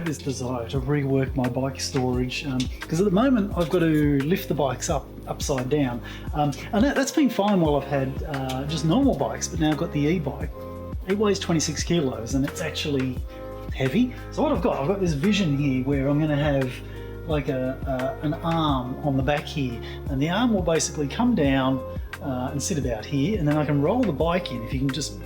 have this desire to rework my bike storage because at the moment I've got to lift the bikes upside down, and that's been fine while I've had just normal bikes, but now I've got the e-bike. It weighs 26 kilos and it's actually heavy. So what I've got this vision here where I'm going to have like an arm on the back here, and the arm will basically come down and sit about here, and then I can roll the bike in. If you can just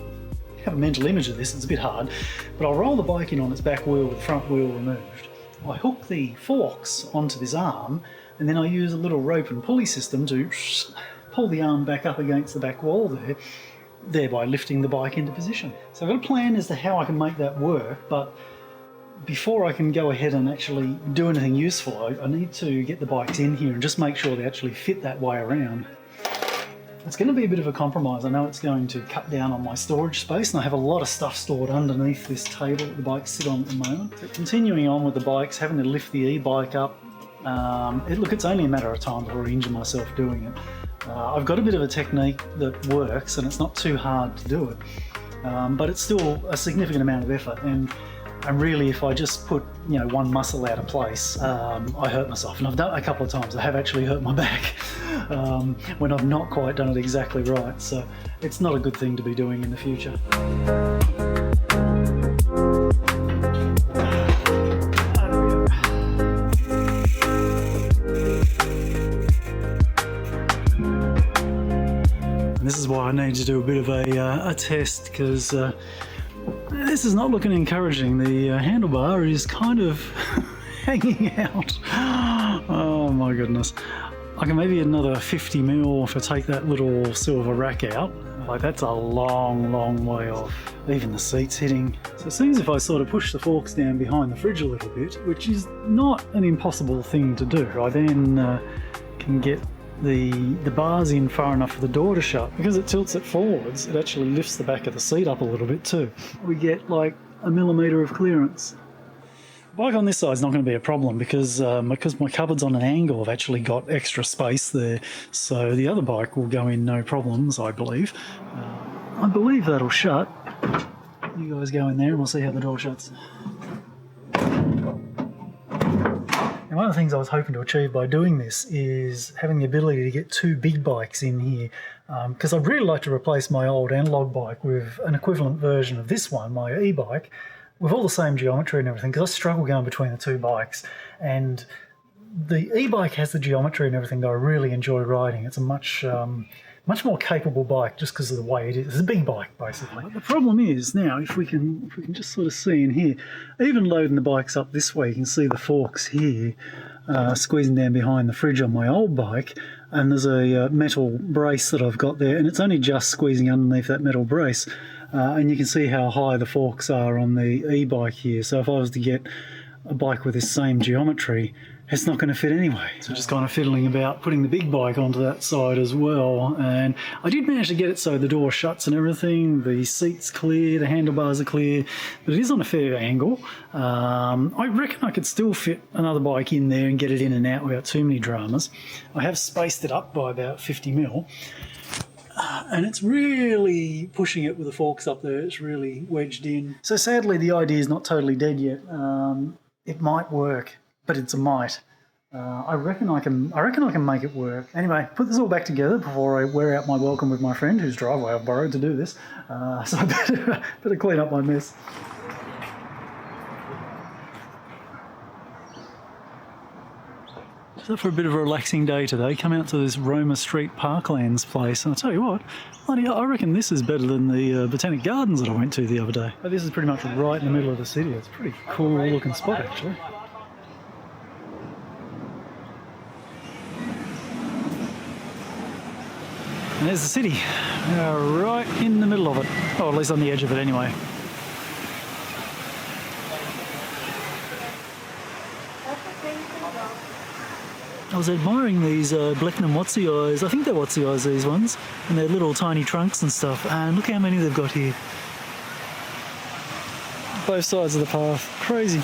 have a mental image of this, it's a bit hard, but I'll roll the bike in on its back wheel with the front wheel removed. I hook the forks onto this arm, and then I use a little rope and pulley system to pull the arm back up against the back wall there, thereby lifting the bike into position. So I've got a plan as to how I can make that work, but before I can go ahead and actually do anything useful, I need to get the bikes in here and just make sure they actually fit that way around. It's going to be a bit of a compromise. I know it's going to cut down on my storage space, and I have a lot of stuff stored underneath this table that the bikes sit on at the moment. But continuing on with the bikes, having to lift the e-bike up, look, it's only a matter of time before I injure myself doing it. I've got a bit of a technique that works, and it's not too hard to do it, but it's still a significant amount of effort. And really, if I just put one muscle out of place, I hurt myself. And I've done it a couple of times. I have actually hurt my back when I've not quite done it exactly right. So it's not a good thing to be doing in the future. And this is why I need to do a bit of a test, because this is not looking encouraging. The handlebar is kind of hanging out. Oh my goodness. I can maybe another 50 mil if I take that little silver rack out. Like, that's a long way off. Even the seat's hitting. So it seems if I sort of push the forks down behind the fridge a little bit, which is not an impossible thing to do, I then can get the bars in far enough for the door to shut. Because it tilts it forwards, it actually lifts the back of the seat up a little bit too. We get like a millimetre of clearance. The bike on this side is not going to be a problem because my cupboard's on an angle, I've actually got extra space there. So the other bike will go in no problems, I believe. I believe that'll shut. You guys go in there and we'll see how the door shuts. And one of the things I was hoping to achieve by doing this is having the ability to get two big bikes in here, because I'd really like to replace my old analog bike with an equivalent version of this one, my e-bike, with all the same geometry and everything, because I struggle going between the two bikes. And the e-bike has the geometry and everything that I really enjoy riding. It's a much more capable bike just because of the way it is. It's a big bike, basically. But the problem is now, if we can just sort of see in here, even loading the bikes up this way, you can see the forks here squeezing down behind the fridge on my old bike, and there's a metal brace that I've got there, and it's only just squeezing underneath that metal brace. And you can see how high the forks are on the e-bike here. So if I was to get a bike with this same geometry, it's not going to fit anyway. So just kind of fiddling about putting the big bike onto that side as well. And I did manage to get it so the door shuts and everything. The seat's clear, the handlebars are clear, but it is on a fair angle. I reckon I could still fit another bike in there and get it in and out without too many dramas. I have spaced it up by about 50 mil. And it's really pushing it with the forks up there. It's really wedged in. So sadly, the idea is not totally dead yet. It might work, but it's a might. I reckon I can make it work. Anyway, put this all back together before I wear out my welcome with my friend, whose driveway I've borrowed to do this. So I better clean up my mess. So for a bit of a relaxing day today, come out to this Roma St Parklands place, and I'll tell you what, I reckon this is better than the Botanic Gardens that I went to the other day. But this is pretty much right in the middle of the city. It's a pretty cool looking spot, actually. And there's the city, right in the middle of it. Oh, at least on the edge of it anyway. I was admiring these Blacknam Watsy eyes. I think they're Watsy eyes, these ones. And their little tiny trunks and stuff. And look how many they've got here. Both sides of the path. Crazy.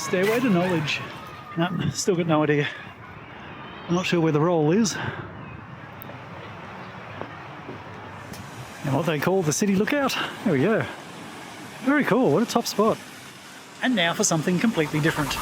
Stairway to knowledge. No, still got no idea. I'm not sure where the roll is. And what they call the city lookout. There we go. Very cool, what a top spot. And now for something completely different.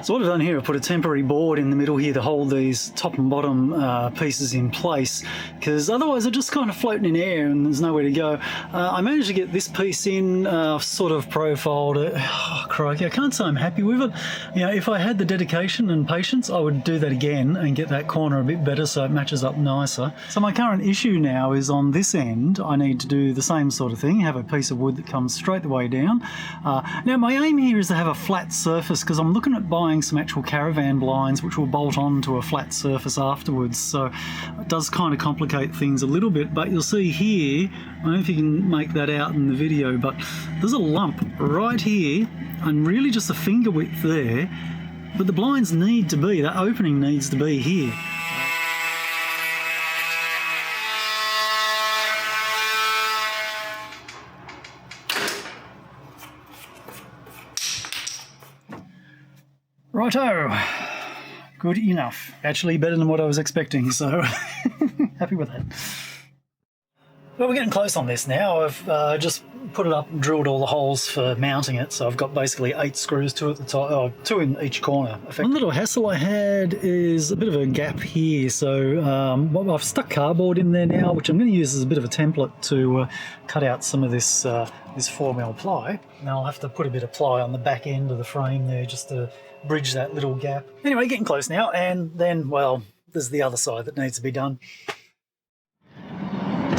So what I've done here, I've put a temporary board in the middle here to hold these top and bottom pieces in place, because otherwise they're just kind of floating in air and there's nowhere to go. I managed to get this piece in, sort of profiled it. Oh, crikey, I can't say I'm happy with it. You know, if I had the dedication and patience, I would do that again and get that corner a bit better so it matches up nicer. So my current issue now is on this end, I need to do the same sort of thing, have a piece of wood that comes straight the way down. Now my aim here is to have a flat surface, because I'm looking at buying some actual caravan blinds which will bolt on to a flat surface afterwards, so it does kind of complicate things a little bit. But you'll see here, I don't know if you can make that out in the video, but there's a lump right here and really just a finger width there, but the blinds need to be, that opening needs to be here. Righto, good enough. Actually better than what I was expecting, so happy with that. Well, we're getting close on this now. I've just put it up and drilled all the holes for mounting it, so I've got basically 8 screws, 2 at the top, 2 in each corner. One little hassle I had is a bit of a gap here, so I've stuck cardboard in there now, which I'm going to use as a bit of a template to cut out some of this 4mm ply. Now I'll have to put a bit of ply on the back end of the frame there just to bridge that little gap. Anyway, getting close now, and then, well, there's the other side that needs to be done.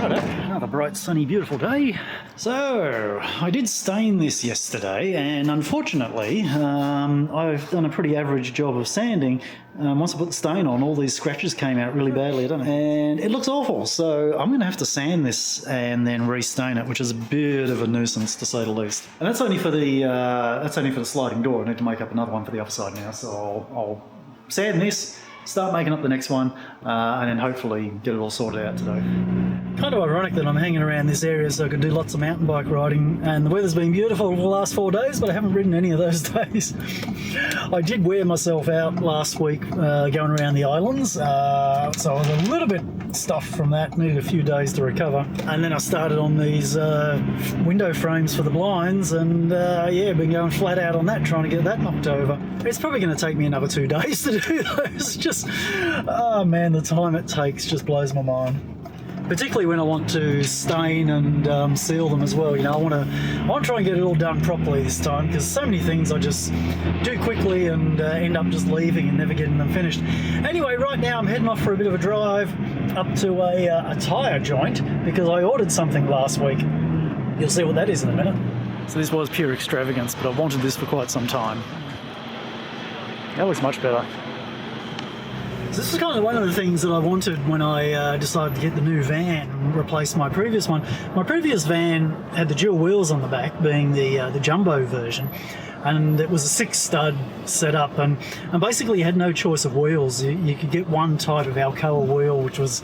Another bright, sunny, beautiful day. So, I did stain this yesterday, and unfortunately, I've done a pretty average job of sanding. Once I put the stain on, all these scratches came out really badly, and it looks awful. So I'm going to have to sand this and then restain it, which is a bit of a nuisance to say the least. And that's only for the sliding door. I need to make up another one for the other side now, so I'll sand this, start making up the next one, and then hopefully get it all sorted out today. Kind of ironic that I'm hanging around this area so I can do lots of mountain bike riding, and the weather's been beautiful for the last 4 days, but I haven't ridden any of those days. I did wear myself out last week going around the islands, so I was a little bit stuffed from that, needed a few days to recover. And then I started on these window frames for the blinds, and yeah, been going flat out on that, trying to get that knocked over. It's probably going to take me another 2 days to do those. Just, oh man, the time it takes just blows my mind. Particularly when I want to stain and seal them as well. You know, I want to try and get it all done properly this time, because so many things I just do quickly and end up just leaving and never getting them finished. Anyway, right now I'm heading off for a bit of a drive up to a tyre joint, because I ordered something last week. You'll see what that is in a minute. So this was pure extravagance, but I've wanted this for quite some time. That looks much better. So this is kind of one of the things that I wanted when I decided to get the new van and replace my previous one. My previous van had the dual wheels on the back, being the jumbo version, and it was a 6-stud setup, and basically you had no choice of wheels. You could get one type of Alcoa wheel, which was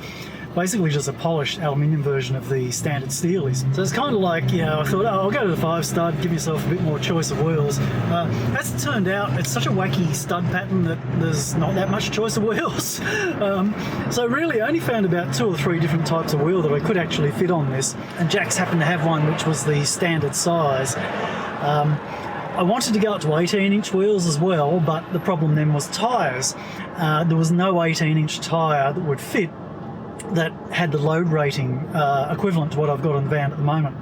basically just a polished aluminium version of the standard Steelies. So it's kind of like, you know, I thought, oh, I'll go to the 5-stud, give yourself a bit more choice of wheels. As it turned out, it's such a wacky stud pattern that there's not that much choice of wheels. So really, I only found about 2 or 3 different types of wheel that I could actually fit on this, and Jack's happened to have one which was the standard size. I wanted to go up to 18-inch wheels as well, but the problem then was tyres. There was no 18-inch tyre that would fit that had the load rating equivalent to what I've got on the van at the moment.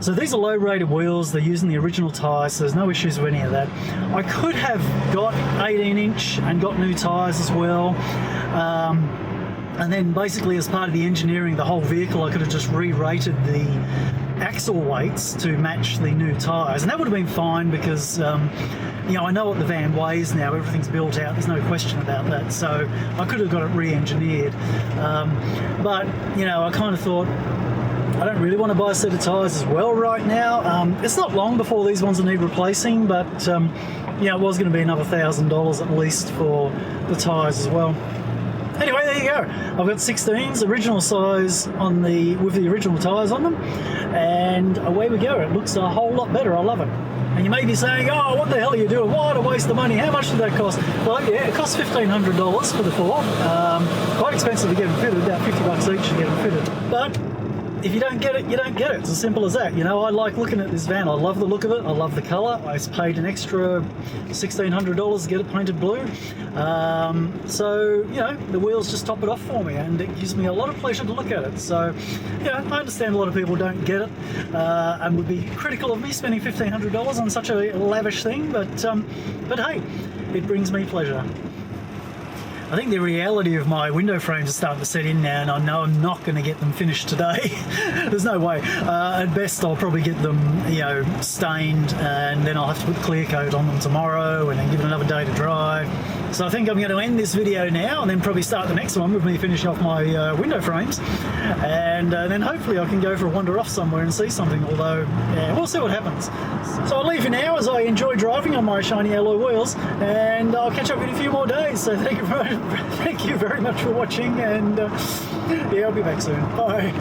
So these are low rated wheels, they're using the original tyres, so there's no issues with any of that. I could have got 18-inch and got new tyres as well. And then basically as part of the engineering, the whole vehicle, I could have just re-rated the axle weights to match the new tyres. And that would have been fine because, you know, I know what the van weighs now, everything's built out, there's no question about that. So I could have got it re-engineered. But, you know, I kind of thought, I don't really want to buy a set of tyres as well right now. It's not long before these ones will need replacing, but yeah, it was going to be another $1,000 at least for the tyres as well. Anyway, there you go. I've got 16s, original size on with the original tyres on them, and away we go. It looks a whole lot better. I love it. And you may be saying, oh, what the hell are you doing? What a waste of money. How much did that cost? Well, yeah, it cost $1,500 for the four. Quite expensive to get them fitted, about $50 each to get them fitted. But if you don't get it, you don't get it. It's as simple as that. You know, I like looking at this van. I love the look of it. I love the colour. I paid an extra $1,600 to get it painted blue. So, you know, the wheels just top it off for me, and it gives me a lot of pleasure to look at it. So, you know, I understand a lot of people don't get it and would be critical of me spending $1,500 on such a lavish thing, but hey, it brings me pleasure. I think the reality of my window frames is starting to set in now, and I know I'm not going to get them finished today. There's no way. At best, I'll probably get them, you know, stained, and then I'll have to put clear coat on them tomorrow, and then give it another day to dry. So I think I'm going to end this video now, and then probably start the next one with me finishing off my window frames, and then hopefully I can go for a wander off somewhere and see something. Although, yeah, we'll see what happens. So I'll leave you now as I enjoy driving on my shiny alloy wheels, and I'll catch up in a few more days. So thank you very much for watching, and yeah, I'll be back soon. Bye.